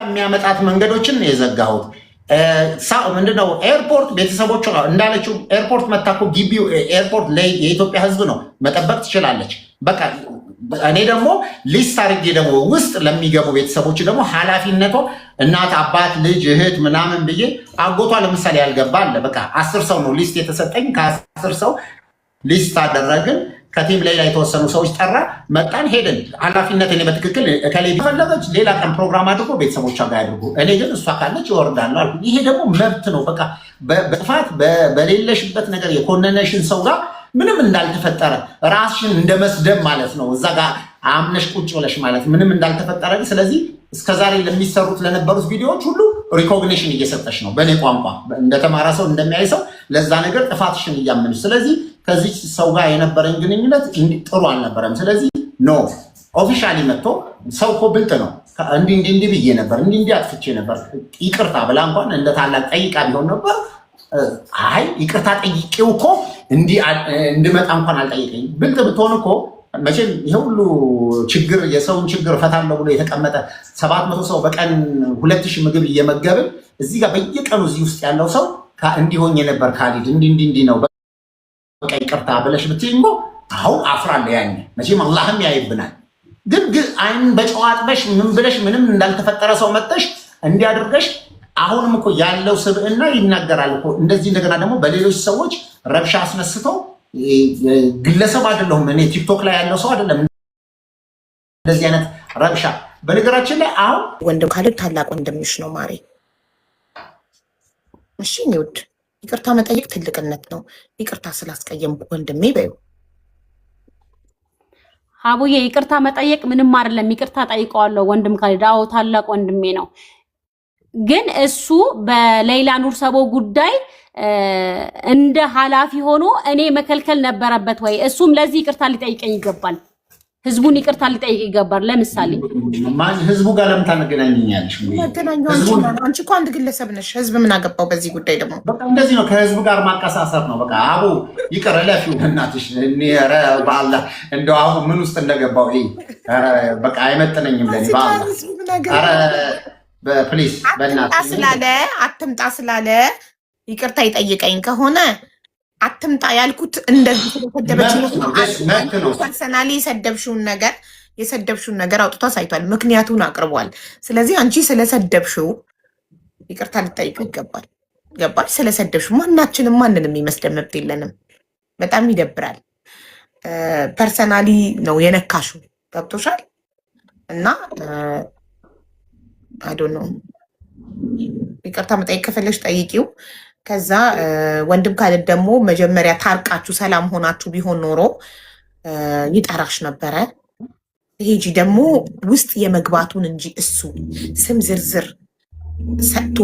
የሚያመጣት መንገዶችን የዘጋሁት ምንድነው ኤርፖርት ቤተሰቦቿ እንዳለችው ኤርፖርት መታኮ ግቢው ኤርፖርት ላይ የኢትዮጵያ ሕዝብ ነው መጠበቅ ትችላለች። በቃ እኔ ደግሞ ሊስት አድርጌ ደግሞ ውስጥ ለሚገቡ ቤተሰቦች ደግሞ ኃላፊነቷ እናት፣ አባት፣ ልጅ፣ እህት ምናምን ብዬ አጎቷ ለምሳሌ ያልገባ አለ። በቃ 10 ሰው ነው ሊስት የተሰጠኝ። ከ10 ሰው ሊስት አደረግን። ከቲም ላይ የተወሰኑ ሰዎች ጠራ፣ መጣን፣ ሄድን። ኃላፊነት እኔ በትክክል ከሌ ፈለገች ሌላ ቀን ፕሮግራም አድርጎ ቤተሰቦቿ ጋር ያድርጉ፣ እኔ ግን እሷ ካለች ይወርዳሉ አልኩ። ይሄ ደግሞ መብት ነው። በቃ በጥፋት በሌለሽበት ነገር የኮነነሽን ሰው ጋር ምንም እንዳልተፈጠረ ራስሽን እንደመስደብ ማለት ነው። እዛ ጋር አምነሽ ቁጭ ብለሽ ማለት ምንም እንዳልተፈጠረ። ስለዚህ እስከዛሬ ለሚሰሩት ለነበሩት ቪዲዮዎች ሁሉ ሪኮግኒሽን እየሰጠሽ ነው። በእኔ ቋንቋ እንደተማረ ሰው እንደሚያይ ሰው ለዛ ነገር ጥፋትሽን እያመንሽ። ስለዚህ ከዚህ ሰው ጋር የነበረን ግንኙነት ጥሩ አልነበረም። ስለዚህ ኖ ኦፊሻሊ መጥቶ ሰው እኮ ብልጥ ነው። እንዲህ ብዬ ነበር፣ እንዲህ አጥፍቼ ነበር ይቅርታ ብላ እንኳን እንደ ታላቅ ጠይቃ ቢሆን ነበር። አይ ይቅርታ ጠይቄው እኮ እንድመጣ እንኳን አልጠይቀኝ። ብልጥ ብትሆን እኮ መቼም ይሄ ሁሉ ችግር የሰውን ችግር እፈታለሁ ብሎ የተቀመጠ 700 ሰው በቀን 2000 ምግብ እየመገብን እዚህ ጋር በየቀኑ እዚህ ውስጥ ያለው ሰው እንዲሆኝ የነበር ካሊድ እንዲህ ነው በቃ ይቅርታ ብለሽ ብትይኝ እኮ አሁን አፍራለሁ። ያኔ መቼም አላህም ያይብናል። ግን አይን በጨዋጥበሽ ምን ብለሽ ምንም እንዳልተፈጠረ ሰው መጠሽ እንዲያደርገሽ አሁንም እኮ ያለው ስብዕና ይናገራል እኮ እንደዚህ። እንደገና ደግሞ በሌሎች ሰዎች ረብሻ አስነስተው ግለሰብ አይደለሁም እኔ ቲክቶክ ላይ ያለው ሰው አይደለም እንደዚህ አይነት ረብሻ። በነገራችን ላይ አሁን ወንድም ካሊድ ታላቅ ወንድምሽ ነው ማሬ። እሺ ንውድ ይቅርታ መጠየቅ ትልቅነት ነው። ይቅርታ ስላስቀየም ወንድሜ በይው። አቡዬ ይቅርታ መጠየቅ ምንም አይደለም። ይቅርታ ጠይቀዋለሁ ወንድም ካሊድ። አዎ ታላቅ ወንድሜ ነው። ግን እሱ በሌላ ኑር ሰቦ ጉዳይ እንደ ኃላፊ ሆኖ እኔ መከልከል ነበረበት ወይ? እሱም ለዚህ ይቅርታ ሊጠይቀኝ ይገባል። ህዝቡን ይቅርታ ሊጠይቅ ይገባል። ለምሳሌ ህዝቡ ጋር ለምን ታገናኘኛለሽ? አንቺ እኮ አንድ ግለሰብ ነሽ። ህዝብ ምን አገባው በዚህ ጉዳይ? ደግሞ በቃ እንደዚህ ነው። ከህዝቡ ጋር ማቀሳሰር ነው። በቃ አቡ ይቅር እለፊው እናትሽ። ኧረ በአላህ እንደው አቡ ምን ውስጥ እንደገባው በቃ አይመጥነኝም ለኔ በአላህ። ኧረ በፕሊስ በእናትሽ አትምጣ ስላለ ይቅርታ ይጠይቀኝ ከሆነ አትምጣ ያልኩት እንደዚህ ስለሰደበች ፐርሰናሊ የሰደብሽውን ነገር አውጥቶ አሳይቷል። ምክንያቱን አቅርቧል። ስለዚህ አንቺ ስለሰደብሽው ይቅርታ ልጠይቅ ይገባል። ገባሽ? ስለሰደብሽው ማናችንም ማንንም የሚመስለን መብት የለንም። በጣም ይደብራል። ፐርሰናሊ ነው የነካሹ። ገብቶሻል? እና አይ ዶንት ኖ ይቅርታ መጠየቅ ከፈለሽ ጠይቂው። ከዛ ወንድም ካሊድ ደግሞ መጀመሪያ ታርቃችሁ ሰላም ሆናችሁ ቢሆን ኖሮ ይጠራሽ ነበረ። ሄጂ ደግሞ ውስጥ የመግባቱን እንጂ እሱ ስም ዝርዝር ሰጥቶ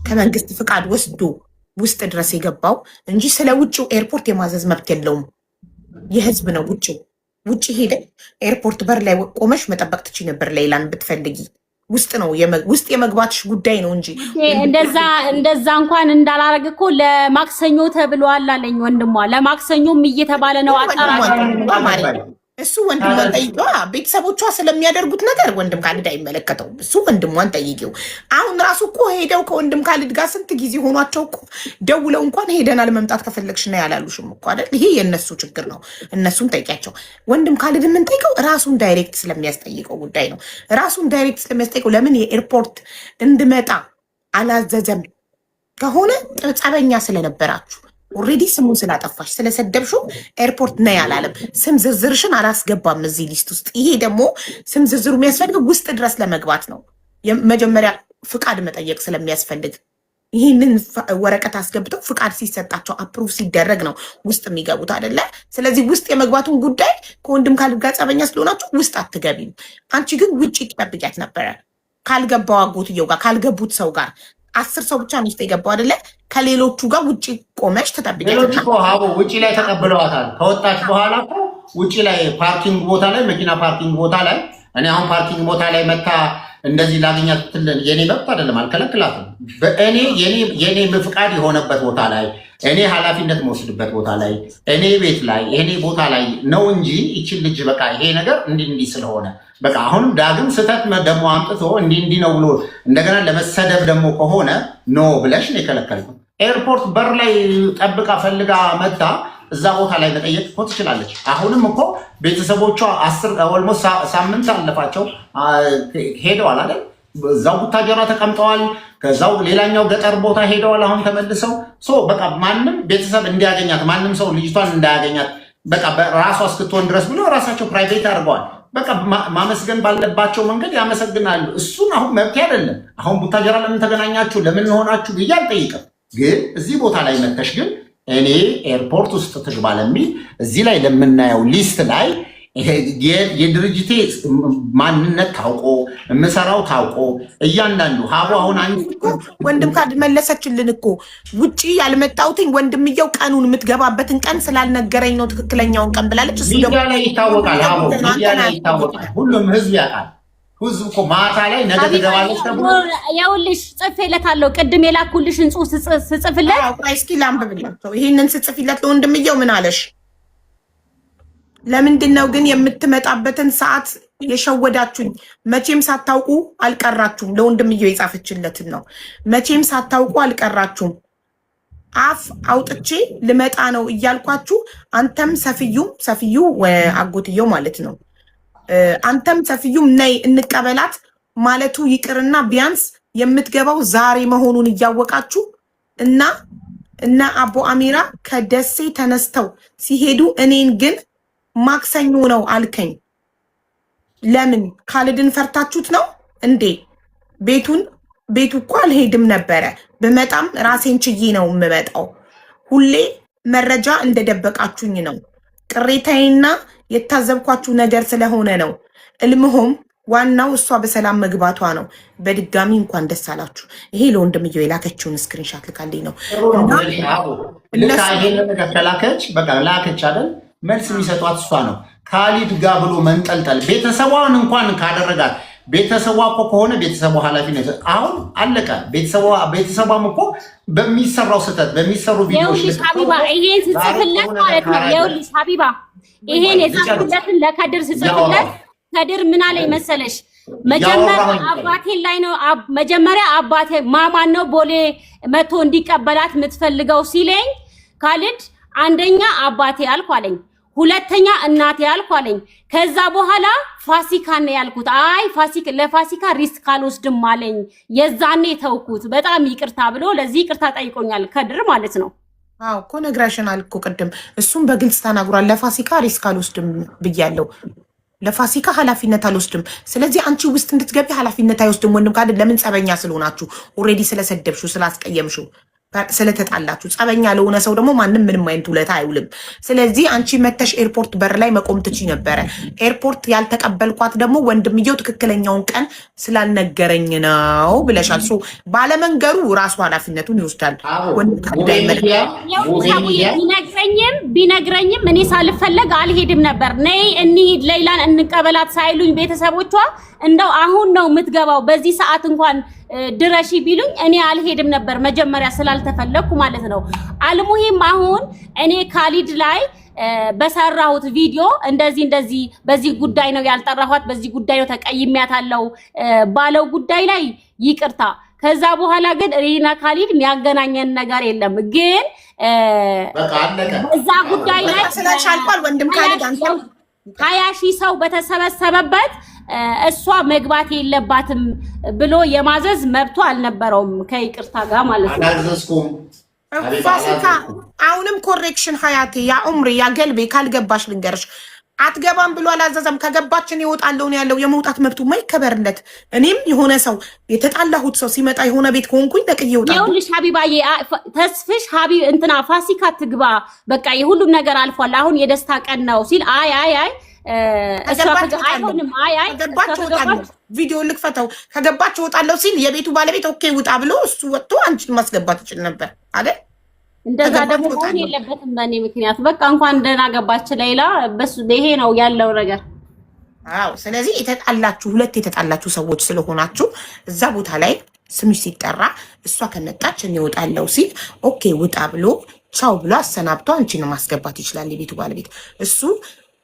ከመንግስት ፍቃድ ወስዶ ውስጥ ድረስ የገባው እንጂ ስለ ውጭው ኤርፖርት የማዘዝ መብት የለውም። የህዝብ ነው። ውጭ ሄደ ኤርፖርት በር ላይ ቆመሽ መጠበቅ ትችይ ነበር ሌላን ብትፈልጊ። ውስጥ ነው ውስጥ የመግባትሽ ጉዳይ ነው እንጂ እንደዛ እንኳን እንዳላረግ እኮ ለማክሰኞ ተብሏል አለኝ ወንድሟ። ለማክሰኞም እየተባለ ነው አጣራ እሱ ወንድሟን ጠይቂዋ። ቤተሰቦቿ ስለሚያደርጉት ነገር ወንድም ካሊድ አይመለከተውም። እሱ ወንድሟን ጠይቂው። አሁን ራሱ እኮ ሄደው ከወንድም ካሊድ ጋር ስንት ጊዜ ሆኗቸው እኮ ደውለው እንኳን ሄደናል መምጣት ከፈለግሽ ነው ያላሉሽም እኮ አይደል? ይሄ የእነሱ ችግር ነው። እነሱን ጠይቂያቸው። ወንድም ካሊድ የምንጠይቀው ራሱን ዳይሬክት ስለሚያስጠይቀው ጉዳይ ነው። ራሱን ዳይሬክት ስለሚያስጠይቀው ለምን የኤርፖርት እንድመጣ አላዘዘም ከሆነ ጸበኛ ስለነበራችሁ ኦልሬዲ ስሙን ስላጠፋሽ ስለሰደብሽው ኤርፖርት ነይ አላለም። ስም ዝርዝርሽን አላስገባም እዚህ ሊስት ውስጥ። ይሄ ደግሞ ስም ዝርዝሩ የሚያስፈልገው ውስጥ ድረስ ለመግባት ነው። መጀመሪያ ፍቃድ መጠየቅ ስለሚያስፈልግ ይህንን ወረቀት አስገብተው ፍቃድ ሲሰጣቸው አፕሩቭ ሲደረግ ነው ውስጥ የሚገቡት አይደለ? ስለዚህ ውስጥ የመግባቱን ጉዳይ ከወንድም ካሊድ ጋር ጸበኛ ስለሆናችሁ ውስጥ አትገቢም። አንቺ ግን ውጭ ትጠብቂያት ነበረ ካልገባው አጎትየው ጋር ካልገቡት ሰው ጋር 10 ሰው ብቻ ነው የገባው አይደለ? ከሌሎቹ ጋር ውጪ ቆመሽ ተጠብቂያለሽ። ውጪ ላይ ተቀብለዋታል። ከወጣች በኋላ እኮ ውጪ ላይ ፓርኪንግ ቦታ ላይ መኪና ፓርኪንግ ቦታ ላይ እኔ አሁን ፓርኪንግ ቦታ ላይ መታ እንደዚህ ላገኛት ትልን የኔ መብት አይደለም፣ አልከለክላትም። የኔ ፍቃድ የሆነበት ቦታ ላይ እኔ ኃላፊነት መወስድበት ቦታ ላይ እኔ ቤት ላይ እኔ ቦታ ላይ ነው እንጂ ይችን ልጅ በቃ ይሄ ነገር እንዲህ ስለሆነ በቃ አሁንም ዳግም ስህተት ደግሞ አምጥቶ እንዲህ ነው ብሎ እንደገና ለመሰደብ ደግሞ ከሆነ ኖ ብለሽ ነው የከለከልኩት። ኤርፖርት በር ላይ ጠብቃ ፈልጋ መታ እዛ ቦታ ላይ መጠየቅ እኮ ትችላለች። አሁንም እኮ ቤተሰቦቿ ኦልሞስት ሳምንት አለፋቸው ሄደዋል አይደል? እዛው ቡታጀራ ተቀምጠዋል። ከዛው ሌላኛው ገጠር ቦታ ሄደዋል። አሁን ተመልሰው በቃ ማንም ቤተሰብ እንዲያገኛት ማንም ሰው ልጅቷን እንዳያገኛት በቃ ራሷ እስክትሆን ድረስ ብሎ ራሳቸው ፕራይቬት አድርገዋል። በቃ ማመስገን ባለባቸው መንገድ ያመሰግናሉ። እሱን አሁን መብት አይደለም። አሁን ቡታጀራ ለምን ተገናኛችሁ ለምን ሆናችሁ ብዬ አልጠይቅም። ግን እዚህ ቦታ ላይ መተሽ ግን እኔ ኤርፖርት ውስጥ ትግባ ለሚል እዚህ ላይ ለምናየው ሊስት ላይ የድርጅቴ ማንነት ታውቆ የምሰራው ታውቆ እያንዳንዱ ሀቡ አሁን ወንድም ካድ መለሰችልን እኮ ውጪ ያልመጣሁትኝ ወንድምየው ቀኑን የምትገባበትን ቀን ስላልነገረኝ ነው ትክክለኛውን ቀን ብላለች። እሱ ሚዲያ ላይ ይታወቃል። ሀቡ ሚዲያ ላይ ይታወቃል። ሁሉም ህዝብ ያውቃል። ህዝብ እኮ ማታ ላይ ነገ ትገባለች ተብሎ ይኸውልሽ ጽፌለታለሁ። ቅድም የላኩልሽን ጽሑፍ ስጽፍለት እስኪ ላንብብላቸው። ይህንን ስጽፊለት ለወንድምየው ምን አለሽ? ለምንድን ነው ግን የምትመጣበትን ሰዓት የሸወዳችሁኝ? መቼም ሳታውቁ አልቀራችሁም። ለወንድምየው የጻፈችለትን ነው። መቼም ሳታውቁ አልቀራችሁም። አፍ አውጥቼ ልመጣ ነው እያልኳችሁ አንተም ሰፍዩ አጎትየው ማለት ነው። አንተም ሰፍዩም ነይ እንቀበላት ማለቱ ይቅርና ቢያንስ የምትገባው ዛሬ መሆኑን እያወቃችሁ እና አቦ አሚራ ከደሴ ተነስተው ሲሄዱ እኔን ግን ማክሰኞ ነው አልከኝ። ለምን ካልድን ፈርታችሁት ነው እንዴ? ቤቱ እኮ አልሄድም ነበረ። ብመጣም ራሴን ችዬ ነው የምመጣው። ሁሌ መረጃ እንደደበቃችሁኝ ነው። ቅሬታዬና የታዘብኳችሁ ነገር ስለሆነ ነው። እልምሆም ዋናው እሷ በሰላም መግባቷ ነው። በድጋሚ እንኳን ደስ አላችሁ። ይሄ ለወንድምየው የላከችውን ስክሪንሻት ልካልኝ ነው። ከላከች በቃ ላከች አይደል? መልስ የሚሰጧት እሷ ነው። ካሊድ ጋር ብሎ መንጠልጠል ቤተሰቧን እንኳን ካደረጋት ቤተሰቧ እኮ ከሆነ ቤተሰቧ ኃላፊነት አሁን አለቀ። ቤተሰቧም እኮ በሚሰራው ስህተት በሚሰሩ ቪዲዮዎች ሀቢባ ይሄን ስጽፍለት ማለት ነው። ይኸውልሽ ሀቢባ ይሄን የጻፍኩለትን ለከድር ስጽፍለት ከድር ምን አለኝ መሰለሽ? መጀመሪያ አባቴ ማማን ነው ቦሌ መቶ እንዲቀበላት የምትፈልገው ሲለኝ ካሊድ አንደኛ አባቴ አልኩ አለኝ፣ ሁለተኛ እናቴ አልኩ አለኝ። ከዛ በኋላ ፋሲካ ነው ያልኩት። አይ ለፋሲካ ሪስክ አልወስድም አለኝ። የዛኔ ተውኩት። በጣም ይቅርታ ብሎ ለዚህ ይቅርታ ጠይቆኛል ከድር ማለት ነው። አዎ እኮ ነግረሽናል እኮ ቅድም፣ እሱም በግልጽ ተናግሯል። ለፋሲካ ሪስክ አልወስድም ብያለሁ። ለፋሲካ ኃላፊነት አልወስድም። ስለዚህ አንቺ ውስጥ እንድትገቢ ኃላፊነት አይወስድም። ወንድም ካለ ለምን ጸበኛ ስለሆናችሁ ኦልሬዲ ስለሰደብሽው ስላስቀየምሽው ስለተጣላችሁ ጸበኛ ለሆነ ሰው ደግሞ ማንም ምንም አይነት ውለታ አይውልም። ስለዚህ አንቺ መተሽ ኤርፖርት በር ላይ መቆም ትቺ ነበረ። ኤርፖርት ያልተቀበልኳት ደግሞ ወንድምየው ትክክለኛውን ቀን ስላልነገረኝ ነው ብለሻል። ባለመንገሩ ራሱ ኃላፊነቱን ይወስዳል። ቢነግረኝም እኔ ሳልፈለግ አልሄድም ነበር። ነይ እንሂድ ሌላን እንቀበላት ሳይሉኝ ቤተሰቦቿ እንደው አሁን ነው የምትገባው በዚህ ሰዓት እንኳን ድረሺ ቢሉኝ እኔ አልሄድም ነበር መጀመሪያ ስላልተፈለግኩ ማለት ነው። አልሙሂም አሁን እኔ ካሊድ ላይ በሰራሁት ቪዲዮ እንደዚህ በዚህ ጉዳይ ነው ያልጠራኋት፣ በዚህ ጉዳይ ነው ተቀይሜያታለሁ ባለው ጉዳይ ላይ ይቅርታ። ከዛ በኋላ ግን እኔና ካሊድ የሚያገናኘን ነገር የለም። ግን እዛ ጉዳይ ላይ ስለሻልኳል ወንድም ካሊድ 20 ሺህ ሰው በተሰበሰበበት እሷ መግባት የለባትም ብሎ የማዘዝ መብቱ አልነበረውም ከይቅርታ ጋር ማለት ነው። አላዘዝኩም ፋሲካ አሁንም ኮሬክሽን ሀያቴ ያ ኡምሪ ያ ገልቤ ካልገባሽ ልንገርሽ አትገባም ብሎ አላዘዘም። ከገባችን ይወጣለው ነው ያለው። የመውጣት መብቱ ማይከበርለት። እኔም የሆነ ሰው የተጣላሁት ሰው ሲመጣ የሆነ ቤት ከሆንኩኝ ለቅዬ ይወጣል። ይኸውልሽ ሀቢባዬ ተስፍሽ ሀቢብ ፋሲካ ትግባ በቃ የሁሉም ነገር አልፏል፣ አሁን የደስታ ቀን ነው ሲል አይ አይሆንም ቪዲዮ ልክፈተው ከገባች እወጣለሁ ሲል የቤቱ ባለቤት ኦኬ ውጣ ብሎ እሱ ወጥቶ አንቺን ማስገባት ይችል ነበር አይደል? እንደዛ ደግሞ መሆን የለበትም በእኔ ምክንያት። በቃ እንኳን ደህና ገባች ሌላ በሱ ይሄ ነው ያለው ነገር። አዎ ስለዚህ ሁለት የተጣላችሁ ሰዎች ስለሆናችሁ እዛ ቦታ ላይ ስምሽ ሲጠራ እሷ ከመጣች እኔ እወጣለሁ ሲል ኦኬ ውጣ ብሎ ቻው ብሎ አሰናብቶ አንቺን ማስገባት ይችላል የቤቱ ባለቤት። እሱ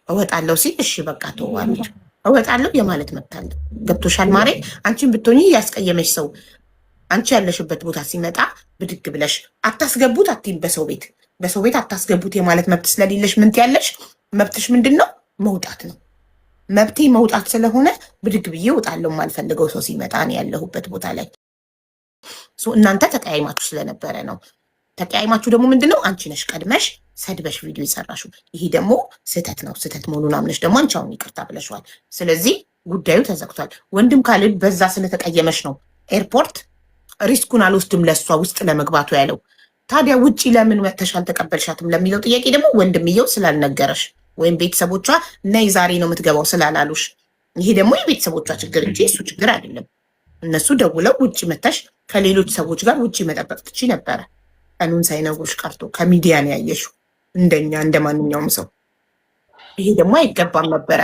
እወጣለሁ ሲል እሺ በቃ ተዋለች። እወጣለሁ የማለት መብት አለ። ገብቶሻል ማሬ? አንቺን ብትሆኚ ያስቀየመሽ ሰው አንቺ ያለሽበት ቦታ ሲመጣ ብድግ ብለሽ አታስገቡት አትይም። በሰው ቤት አታስገቡት የማለት መብት ስለሌለሽ ምን ትያለሽ? መብትሽ ምንድን ነው? መውጣት ነው። መብቴ መውጣት ስለሆነ ብድግ ብዬ እወጣለሁ የማልፈልገው ሰው ሲመጣ ነው ያለሁበት ቦታ ላይ። እናንተ ተቀያይማችሁ ስለነበረ ነው። ተቀያይማችሁ ደግሞ ምንድነው አንቺ ነሽ ቀድመሽ ሰድበሽ ቪዲዮ የሰራሽው። ይሄ ደግሞ ስህተት ነው። ስህተት መሆኑን አምነሽ ደግሞ አንቺ አሁን ይቅርታ ብለሽዋል። ስለዚህ ጉዳዩ ተዘግቷል። ወንድም ካልን በዛ ስለተቀየመሽ ነው ኤርፖርት ሪስኩን አልወስድም ለእሷ ውስጥ ለመግባቱ ያለው። ታዲያ ውጪ ለምን መተሽ አልተቀበልሻትም ለሚለው ጥያቄ ደግሞ ወንድምየው ስላልነገረሽ ወይም ቤተሰቦቿ ነይ ዛሬ ነው የምትገባው ስላላሉሽ፣ ይሄ ደግሞ የቤተሰቦቿ ችግር እንጂ እሱ ችግር አይደለም። እነሱ ደውለው ውጭ መተሽ ከሌሎች ሰዎች ጋር ውጭ መጠበቅ ትቺ ነበረ። ቀኑን ሳይነግሩሽ ቀርቶ ከሚዲያ ነው ያየሽው እንደኛ እንደ ማንኛውም ሰው። ይሄ ደግሞ አይገባም ነበረ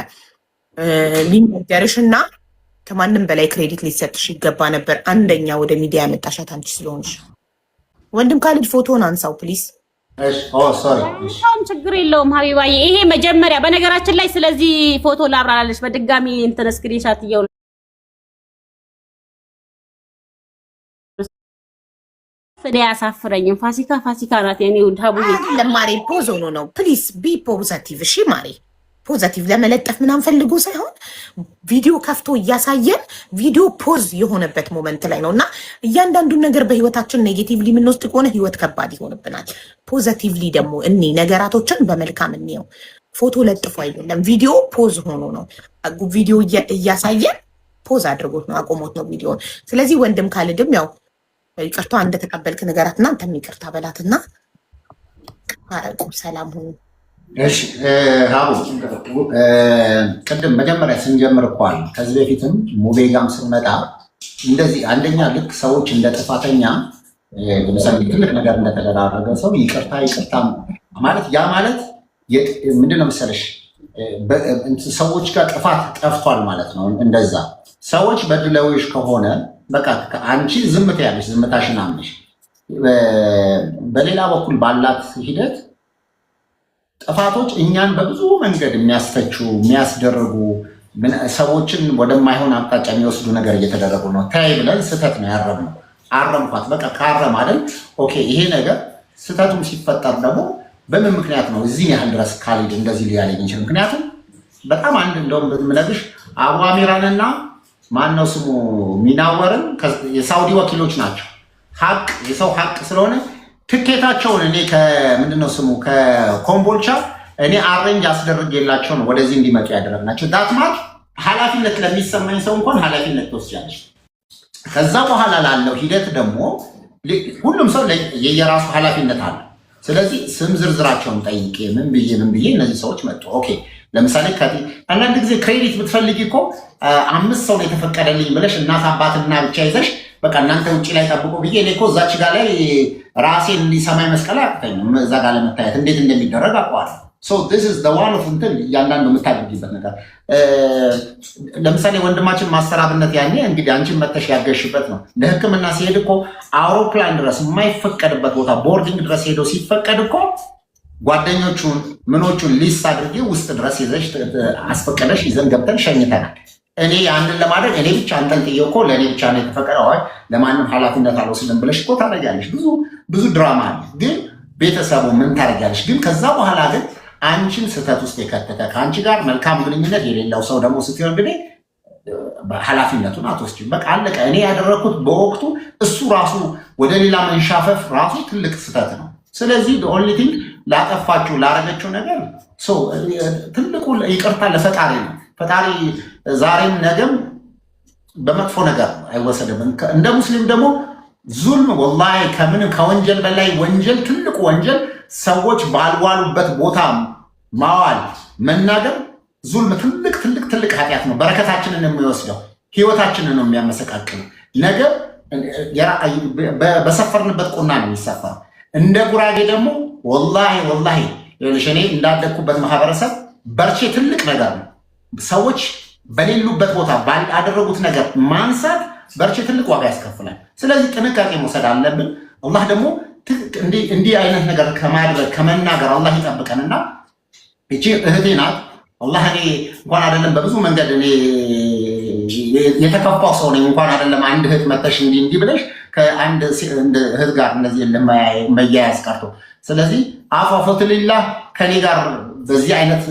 ሊነገርሽ እና ከማንም በላይ ክሬዲት ሊሰጥሽ ይገባ ነበር። አንደኛ ወደ ሚዲያ ያመጣሻት አንቺ ስለሆንሽ። ወንድም ካሊድ ፎቶን አንሳው ፕሊዝ። ችግር የለውም ሀቢባዬ። ይሄ መጀመሪያ በነገራችን ላይ ስለዚህ ፎቶ ላብራራለች በድጋሚ እንትን ስክሪንሻት እየው ፍሬ ያሳፍረኝም። ፋሲካ ናት የኔ ውድ ሀቡዬ። ለማሬ ፖዝ ሆኖ ነው ፕሊዝ ቢ ፖዘቲቭ። እሺ ማሬ ፖዘቲቭ ለመለጠፍ ምናምን ፈልጎ ሳይሆን ቪዲዮ ከፍቶ እያሳየን ቪዲዮ ፖዝ የሆነበት ሞመንት ላይ ነው እና እያንዳንዱን ነገር በህይወታችን ኔጌቲቭሊ የምንወስድ ከሆነ ህይወት ከባድ ይሆንብናል። ፖዘቲቭሊ ደግሞ እኔ ነገራቶችን በመልካም እንየው። ፎቶ ለጥፎ አይደለም ቪዲዮ ፖዝ ሆኖ ነው። ቪዲዮ እያሳየን ፖዝ አድርጎት ነው አቆሞት ነው ቪዲዮን። ስለዚህ ወንድም ካልድም ያው ይቅርታ እንደተቀበልክ ነገራትና አንተም ይቅርታ በላትና አረቁ ሰላም ሁኑ። እሺ ሀቡ ቅድም መጀመሪያ ስንጀምር እኮ አለ ከዚህ በፊትም ሙቤጋም ስንመጣ እንደዚህ አንደኛ ልክ ሰዎች እንደ ጥፋተኛ ለምሳሌ ትልቅ ነገር እንደተደራረገ ሰው ይቅርታ ማለት ያ ማለት ምንድነው መሰለሽ ሰዎች ጋር ጥፋት ጠፍቷል ማለት ነው። እንደዛ ሰዎች በድለውሽ ከሆነ በቃ አንቺ ዝም ትያለሽ፣ ዝምታሽን አምነሽ በሌላ በኩል ባላት ሂደት ጥፋቶች እኛን በብዙ መንገድ የሚያስተቹ የሚያስደርጉ ሰዎችን ወደማይሆን አቅጣጫ የሚወስዱ ነገር እየተደረጉ ነው። ታይ ብለን ስህተት ነው ያረምነው። አረምኳት በቃ ካረም አይደል ኦኬ። ይሄ ነገር ስህተቱም ሲፈጠር ደግሞ በምን ምክንያት ነው እዚህ ያህል ድረስ ካሊድ እንደዚህ ሊያለኝ ይችላል? ምክንያቱም በጣም አንድ እንደውም ምነግርሽ አቡ አሚራንና ማነው ስሙ ሚናወርን የሳውዲ ወኪሎች ናቸው። ሀቅ የሰው ሀቅ ስለሆነ ትኬታቸውን እኔ ከምንድነው ስሙ ከኮምቦልቻ እኔ አሬንጅ አስደርጌላቸው ነው ወደዚህ እንዲመጡ ያደረግናቸው። ዳትማት ኃላፊነት ለሚሰማኝ ሰው እንኳን ኃላፊነት ትወስጃለሽ። ከዛ በኋላ ላለው ሂደት ደግሞ ሁሉም ሰው የየራሱ ኃላፊነት አለ። ስለዚህ ስም ዝርዝራቸውን ጠይቄ ምን ብዬ እነዚህ ሰዎች መጡ። ኦኬ ለምሳሌ አንዳንድ ጊዜ ክሬዲት ብትፈልጊ እኮ 5 ሰው ነው የተፈቀደልኝ ብለሽ እናት አባትና ብቻ ይዘሽ በቃ እናንተ ውጭ ላይ ጠብቁ ብዬ እኔ እኮ እዛች ጋር ላይ ራሴን እንዲሰማይ መስቀል አያቅተኝም። እዛ ጋር ለመታየት እንዴት እንደሚደረግ አውቀዋለሁ። እንትን እያንዳንዱ የምታደርጊበት ነገር ለምሳሌ ወንድማችን ማስተራብነት ያኔ እንግዲህ አንቺን መተሽ ያገሽበት ነው። ለሕክምና ሲሄድ እኮ አውሮፕላን ድረስ የማይፈቀድበት ቦታ ቦርዲንግ ድረስ ሄዶ ሲፈቀድ እኮ ጓደኞቹን ምኖቹን ሊስት አድርጌ ውስጥ ድረስ ይዘሽ አስፈቀደሽ ይዘን ገብተን ሸኝተናል። እኔ ያንን ለማድረግ እኔ ብቻ አንጠልጥዬ እኮ ለእኔ ብቻ ነው የተፈቀደው፣ ለማንም ኃላፊነት አልወስድም ብለሽ እኮ ታደርጊያለሽ። ብዙ ድራማ አለ። ግን ቤተሰቡ ምን ታደርጊያለሽ? ግን ከዛ በኋላ ግን አንቺን ስህተት ውስጥ የከተተ ከአንቺ ጋር መልካም ግንኙነት የሌለው ሰው ደግሞ ስትሆን እንግዲህ ኃላፊነቱን አትወስጂም። በቃ አለቀ። እኔ ያደረግኩት በወቅቱ እሱ ራሱ ወደ ሌላ መንሻፈፍ ራሱ ትልቅ ስህተት ነው። ስለዚህ ኦንሊ ቲንግ ላጠፋችሁ ላረገችው ነገር ትልቁ ይቅርታ ለፈጣሪ ነው። ፈጣሪ ዛሬም ነገም በመጥፎ ነገር አይወሰድም። እንደ ሙስሊም ደግሞ ዙልም ወላሂ ከወንጀል በላይ ወንጀል ትልቁ ወንጀል ሰዎች ባልዋሉበት ቦታ ማዋል መናገር ዙልም ትልቅ ኃጢአት ነው። በረከታችንን የሚወስደው ህይወታችንን ነው የሚያመሰቃቅል። ነገ በሰፈርንበት ቁና ነው የሚሰፈር። እንደ ጉራጌ ደግሞ ወላሂ እኔ እንዳደግኩበት ማህበረሰብ በርቼ ትልቅ ነገር ነው። ሰዎች በሌሉበት ቦታ ባላደረጉት ነገር ማንሳት በርቼ ትልቅ ዋጋ ያስከፍላል። ስለዚህ ጥንቃቄ መውሰድ አለብን። አላህ ደግሞ እንዲህ አይነት ነገር ከማድረግ ከመናገር አላህ ይጠብቀንና እቺ እህቴ ናት። والله እኔ እንኳን አይደለም በብዙ መንገድ እኔ የተከፋው ሰው ነኝ። እንኳን አይደለም አንድ እህት መተሽ እንዲህ ብለሽ ከአንድ እህት ጋር እንደዚህ ለማያያዝ ቀርቶ ስለዚህ አፋፈትልላህ ከኔ ጋር በዚህ አይነት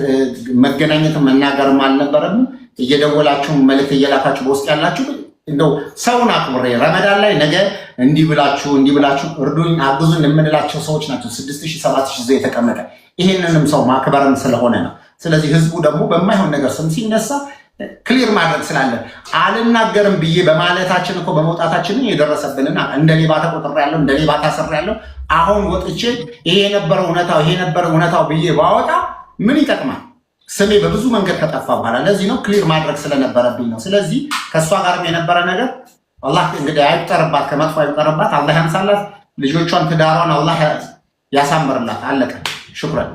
መገናኘት መናገርም አልነበረም። እየደወላችሁ መልእክት እየላካችሁ በውስጥ ያላችሁ እንደው ሰውን አክብሬ ረመዳን ላይ ነገ እንዲህ ብላችሁ እርዱኝ አግዙን የምንላቸው ሰዎች ናቸው 6000 7000 ዘ የተቀመጠ ይሄንንም ሰው ማክበርም ስለሆነ ነው። ስለዚህ ህዝቡ ደግሞ በማይሆን ነገር ስም ሲነሳ ክሊር ማድረግ ስላለን አልናገርም ብዬ በማለታችን እኮ በመውጣታችን የደረሰብንና እንደ ሌባ ተቆጥሬያለሁ፣ እንደ ሌባ ታስሬያለሁ። አሁን ወጥቼ ይሄ የነበረው እውነታው ብዬ ባወጣ ምን ይጠቅማል? ስሜ በብዙ መንገድ ከጠፋ በኋላ ለዚህ ነው ክሊር ማድረግ ስለነበረብኝ ነው። ስለዚህ ከእሷ ጋርም የነበረ ነገር አላህ እንግዲህ አይጠርባት፣ ከመጥፎ አይጠርባት፣ አላህ ያንሳላት፣ ልጆቿን ትዳሯን አላህ ያሳምርላት። አለቀ። ሽኩራን